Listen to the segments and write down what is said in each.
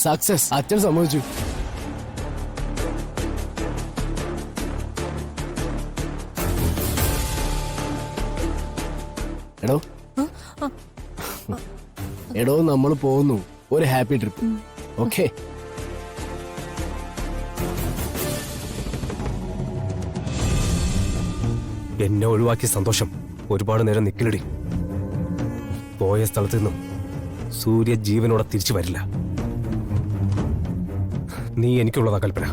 Success അച്ഛൻ സമ്മതിച്ചു. എടോ എടോ നമ്മൾ പോകുന്നു, ഒരു ഹാപ്പി ട്രിപ്പ്. ഓക്കെ. എന്നെ ഒഴിവാക്കിയ സന്തോഷം ഒരുപാട് നേരം നിക്കലടി. പോയ സ്ഥലത്ത് നിന്നും സൂര്യ ജീവനോടെ തിരിച്ചു വരില്ല. നീ എനിക്കുള്ളതാ കൽപ്പന.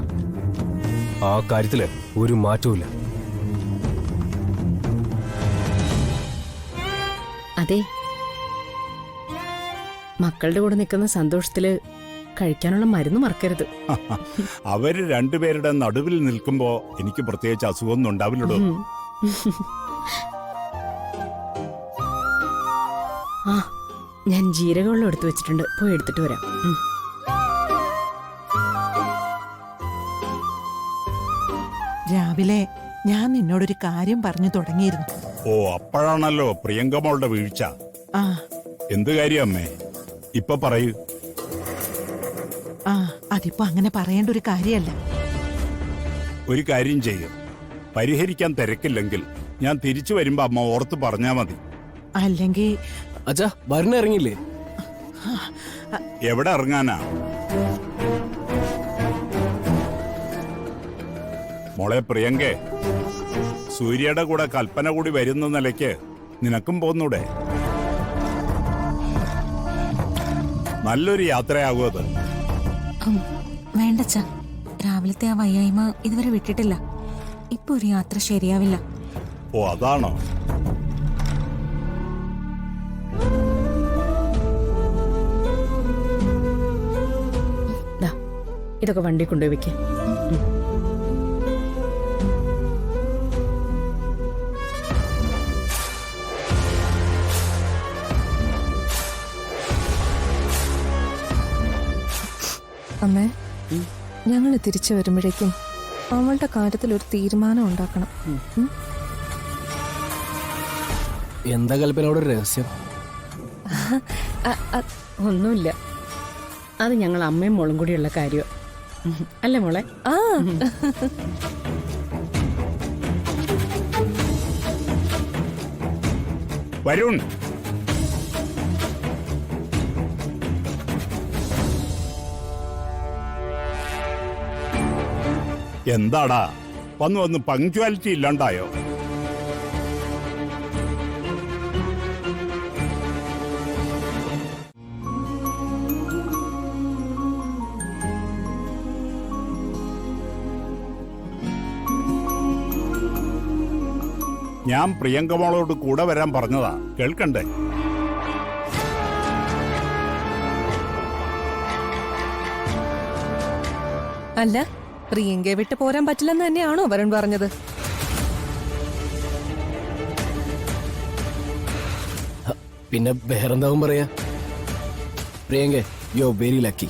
ആ കാര്യത്തില് ഒരു മാറ്റവുമില്ല. അതെ, മക്കളുടെ കൂടെ നിൽക്കുന്ന സന്തോഷത്തില് കഴിക്കാനുള്ള മരുന്ന് മറക്കരുത്. അവര് രണ്ടുപേരുടെ നടുവിൽ നിൽക്കുമ്പോ എനിക്ക് പ്രത്യേകിച്ച് അസുഖമൊന്നും ഉണ്ടാവില്ലടോ. ആ, ഞാൻ ജീരകവെള്ളം എടുത്തു വെച്ചിട്ടുണ്ട്, പോയി എടുത്തിട്ട് വരാം. രാവിലെ ഞാൻ നിന്നോടൊരു കാര്യം പറഞ്ഞു തുടങ്ങിയിരുന്നു. ഓ, അപ്പോഴാണല്ലോ പ്രിയങ്കമ്മളുടെ വീഴ്ച. ആ, എന്ത് കാര്യം അമ്മേ? ഇപ്പൊ പറയൂ. ആ, അതിപ്പോ അങ്ങനെ പറയേണ്ട ഒരു കാര്യമല്ല. ഒരു കാര്യം ചെയ്യും, പരിഹരിക്കാൻ തിരക്കില്ലെങ്കിൽ ഞാൻ തിരിച്ചു വരുമ്പോ അമ്മ ഓർത്ത് പറഞ്ഞാ മതി. അല്ലെങ്കിൽ അച്ഛാ വരണ ഇറങ്ങില്ലേ? എവിടെ ഇറങ്ങാനാ മോളെ പ്രിയങ്കേ? സൂര്യയുടെ കൂടെ കൽപ്പന കൂടി വരുന്ന നിലയ്ക്ക് നിനക്കും പോന്നൂടെ? നല്ലൊരു യാത്രയാകും അത്. വേണ്ടച്ച, രാവിലത്തെ ആ വയ്യായ്മ ഇതുവരെ വിട്ടിട്ടില്ല. ഇപ്പൊ ഒരു യാത്ര ശരിയാവില്ല. ഓ, അതാണോ? ഇതൊക്കെ വണ്ടി കൊണ്ടുപോയി വെക്കേ. അമ്മേ, ഞങ്ങൾ തിരിച്ചു വരുമ്പോഴേക്കും അവളുടെ കാര്യത്തിൽ ഒരു തീരുമാനം ഉണ്ടാക്കണം. എന്താ കൽപ്പനയോട് ഒരു രഹസ്യം? ഒന്നുമില്ല, അത് ഞങ്ങൾ അമ്മയും മോളും കൂടിയുള്ള കാര്യം അല്ലേ മോളെ? ആ, വരുൺ, എന്താടാ വന്ന് വന്ന് പങ്ക്ച്വാലിറ്റി ഇല്ലാണ്ടായോ? ഞാൻ പ്രിയങ്കമോളോട് കൂടെ വരാൻ പറഞ്ഞതാ, കേൾക്കണ്ടേ? അല്ല, പ്രിയങ്കയെ വിട്ട് പോരാൻ പറ്റില്ലെന്ന് തന്നെയാണോ വരുൺ പറഞ്ഞത്? പിന്നെ വേറെന്താവും പറയാ? Priyanka, you are very lucky.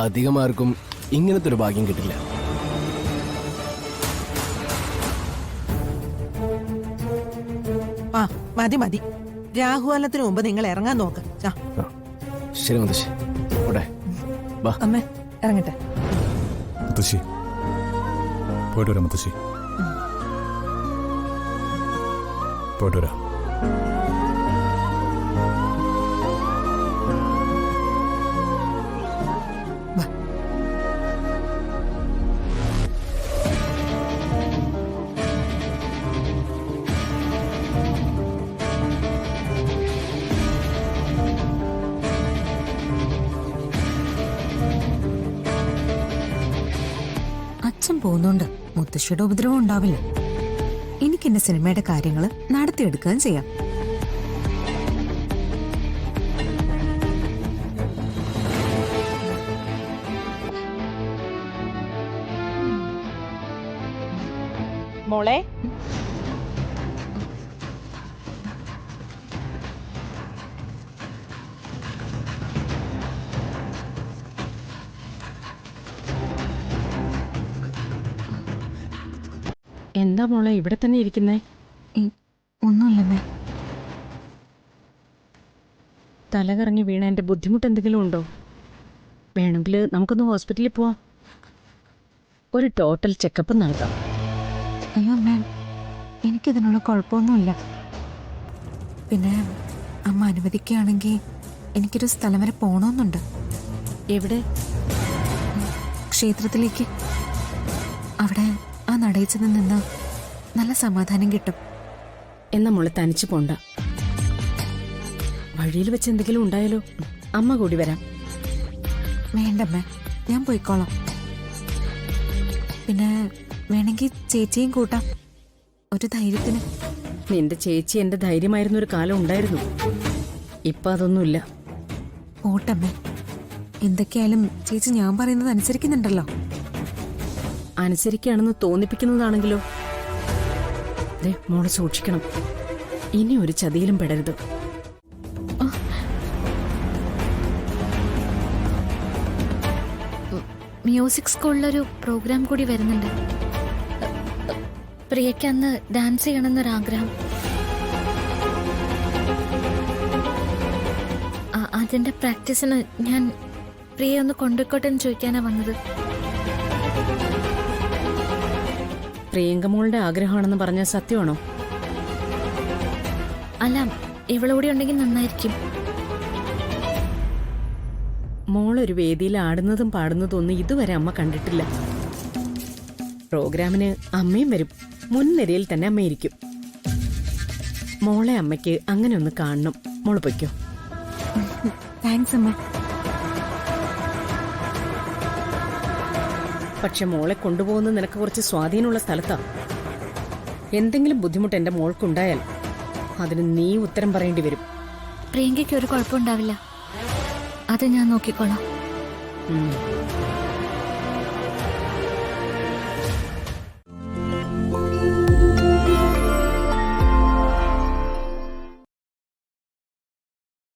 അധികം ആർക്കും ഇങ്ങനത്തെ ഒരു ഭാഗ്യം കിട്ടില്ല. ആ, മതി മതി. രാഹുകാലത്തിന് മുമ്പ് നിങ്ങൾ ഇറങ്ങാൻ നോക്ക്. ശരി മുത്തശ്ശി, അമ്മേ ഇറങ്ങട്ടെ. മുത്തശ്ശി പോയിട്ട് വരാം. മുത്തശ്ശി പോയിട്ട് വരാം. അച്ഛൻ പോകുന്നോണ്ട് മുത്തശ്ശിയുടെ ഉപദ്രവം ഉണ്ടാവില്ല. എനിക്ക് എന്റെ സിനിമയുടെ കാര്യങ്ങൾ നടത്തിയെടുക്കുകയും ചെയ്യാം. മോളെ, എന്താ മോളെ ഇവിടെ തന്നെ ഇരിക്കുന്നേ? ഒന്നുമില്ലെന്നേ. തല കറങ്ങി വീണ എൻ്റെ ബുദ്ധിമുട്ട് എന്തെങ്കിലും ഉണ്ടോ? വേണമെങ്കിൽ നമുക്കൊന്ന് ഹോസ്പിറ്റലിൽ പോവാം. ഒരു ടോട്ടൽ ചെക്കപ്പ് നടത്താം. അയ്യോ മാം, എനിക്കിതിനുള്ള കുഴപ്പമൊന്നുമില്ല. പിന്നെ അമ്മ അനുവദിക്കുകയാണെങ്കിൽ എനിക്കൊരു സ്ഥലം വരെ പോകണമെന്നുണ്ട്. എവിടെ? ക്ഷേത്രത്തിലേക്ക്. അവിടെ ആ നടയിച്ചത് നിന്ന് നല്ല സമാധാനം കിട്ടും. എന്നാ മോളെ തനിച്ച് പോണ്ട. വഴിയിൽ വെച്ച് എന്തെങ്കിലും ഉണ്ടായാലോ? അമ്മ കൂടി വരാം. വേണ്ടമ്മേ, ഞാൻ പോയിക്കോളാം. പിന്നെ വേണമെങ്കിൽ ചേച്ചിയും കൂട്ടാം, ഒരു ധൈര്യത്തിന്. നിന്റെ ചേച്ചി എന്റെ ധൈര്യമായിരുന്ന ഒരു കാലം ഉണ്ടായിരുന്നു. ഇപ്പൊ അതൊന്നുമില്ല. പോട്ടമ്മേ, എന്തൊക്കെയായാലും ചേച്ചി ഞാൻ പറയുന്നത് അനുസരിക്കുന്നുണ്ടല്ലോ. അനുസരിക്കുകയാണെന്ന് തോന്നിപ്പിക്കുന്നതാണെങ്കിലോ? ദേ മോളെ സൂക്ഷിക്കണം. ഇനി ഒരു ചതിയിലും പെടരുത്. മ്യൂസിക് സ്കൂളിലൊരു പ്രോഗ്രാം കൂടി വരുന്നുണ്ട്. പ്രിയയ്ക്ക് അന്ന് ഡാൻസ് ചെയ്യണമെന്നൊരാഗ്രഹം. അതിന്റെ പ്രാക്ടീസിന് ഞാൻ പ്രിയ ഒന്ന് കൊണ്ടുപോയിക്കോട്ടെ എന്ന് ചോദിക്കാനാ വന്നത്. പ്രിയങ്കമോളുടെ ആഗ്രഹമാണെന്ന് പറഞ്ഞാൽ സത്യമാണോ? അല്ല, ഇവളൂടെ ഉണ്ടെങ്കിൽ നന്നായിരിക്കും. മോളൊരു വേദിയിൽ ആടുന്നതും പാടുന്നതും ഒന്നും ഇതുവരെ അമ്മ കണ്ടിട്ടില്ല. പ്രോഗ്രാമിന് അമ്മയും വരും. മുൻനിരയിൽ തന്നെ അമ്മയിരിക്കും. മോളെ അമ്മയ്ക്ക് അങ്ങനെ ഒന്ന് കാണണം. മോള് പൊയ്ക്കോ. താങ്ക്സ് അമ്മ. പക്ഷെ മോളെ കൊണ്ടുപോകുന്നത് നിനക്ക് കുറച്ച് സ്വാധീനമുള്ള സ്ഥലത്താ. എന്തെങ്കിലും ബുദ്ധിമുട്ട് എന്റെ മോൾക്കുണ്ടായാൽ അതിന് നീ ഉത്തരം പറയേണ്ടി വരും. പ്രിയങ്കയ്ക്ക് ഒരു കുഴപ്പമുണ്ടാവില്ല, അത് ഞാൻ നോക്കിക്കോളാം. ഉം.